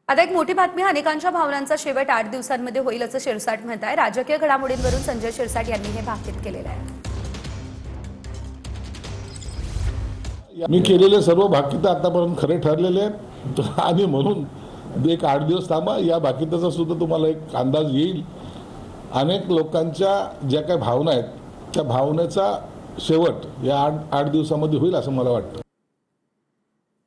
आता एक मोठी बातमी, अनेकांच्या भावनांचा शेवट 8 दिवसांमध्ये होईल असं शिरसाट म्हणत आहे। राजकीय घडामोडींवरून संजय शिरसाट यांनी हे भाकीत केलेलं आहे। मी केलेले सर्व भाकीत आतापर्यंत खरे ठरलेले आहेत आणि म्हणून एक 8 दिवस थांबा, या भाकीताचा सुद्धा तुम्हाला एक अंदाज येईल। अनेक लोकांच्या ज्या काही भावना आहेत त्या भावनेचा शेवट या 8 दिवसामध्ये होईल असं मला वाटतं।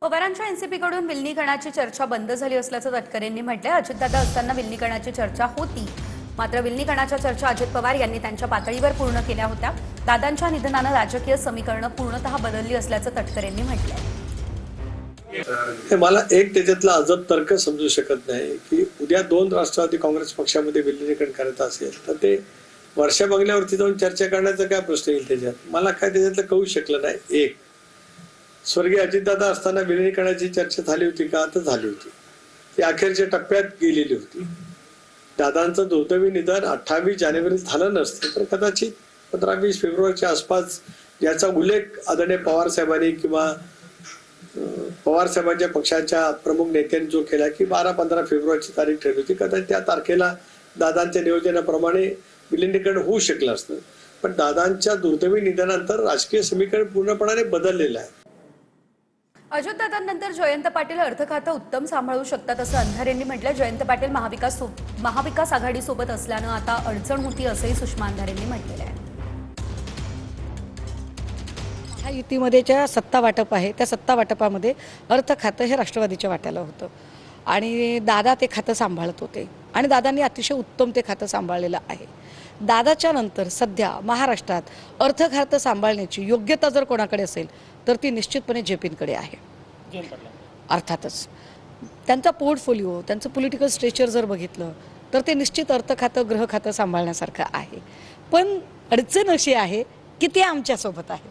पवारांच्या एनसीपीकडून विलीनीकरणाची चर्चा बंद झाली असल्याचं तटकरेंनी म्हटलंय। अजितदादा असताना विलीनीकरणाची चर्चा होती, मात्र विलीनीकरणाच्या चर्चा अजित पवार यांनी त्यांच्या पातळीवर पूर्ण केल्या होत्या। दादांच्या निधनानं राजकीय समीकरणं पूर्णतः बदलली असल्याचं तटकरेंनी म्हटलंय। मला एक त्याच्यातला अजब तर्क समजू शकत नाही की उद्या 2 राष्ट्रवादी काँग्रेस पक्षामध्ये विलीनीकरण करायचं असेल तर ते वर्षा बंगल्यावरती जाऊन चर्चा करण्याचा काय प्रश्न येईल त्याच्यात? मला काय त्याच्यातलं कळू शकलं नाही। एक, स्वर्गीय अजितदादा असताना विलीनीकरणाची चर्चा झाली होती का? तर झाली होती, ती अखेरच्या टप्प्यात गेलेली होती। दादांचं दुर्दैवी निधन 28 जानेवारीत झालं नसतं तर कदाचित 15-20 फेब्रुवारीच्या आसपास याचा उल्लेख आदरणीय पवार साहेबांनी किंवा पवार साहेबांच्या पक्षाच्या प्रमुख नेत्यांनी जो केला की 12-15 फेब्रुवारीची तारीख ठरली होती, कदाचित त्या तारखेला दादांच्या नियोजनाप्रमाणे विलीनीकरण होऊ शकलं असतं। पण दादांच्या दुर्दैवी निधनानंतर राजकीय समीकरण पूर्णपणे बदललेलं आहे। अजितदादांनंतर जयंत पाटील अर्थ खातं उत्तम सांभाळू शकतात असं अंधारेंनी म्हटलं। जयंत पाटील महाविकास आघाडीसोबत असल्यानं आता अडचण होती असंही सुषमा अंधारेंनी म्हटलेलं आहे। महायुतीमध्ये ज्या सत्ता वाटप आहे त्या सत्ता वाटपामध्ये अर्थ खातं हे राष्ट्रवादीच्या वाट्याला होतं आणि दादा ते खातं सांभाळत होते आणि दादांनी अतिशय उत्तम ते खातं सांभाळलेलं आहे। दादाच्या नंतर सध्या महाराष्ट्रात अर्थ खातं सांभाळण्याची योग्यता जर कोणाकडे असेल तर ती निश्चितपणे जेपींकडे आहे। अर्थातच त्यांचा पोर्टफोलिओ, त्यांचं पॉलिटिकल स्ट्रेचर जर बघितलं तर ते निश्चित अर्थ खातं गृह खातं सांभाळण्यासारखं आहे। पण अडचण अशी आहे की ते आमच्यासोबत आहे।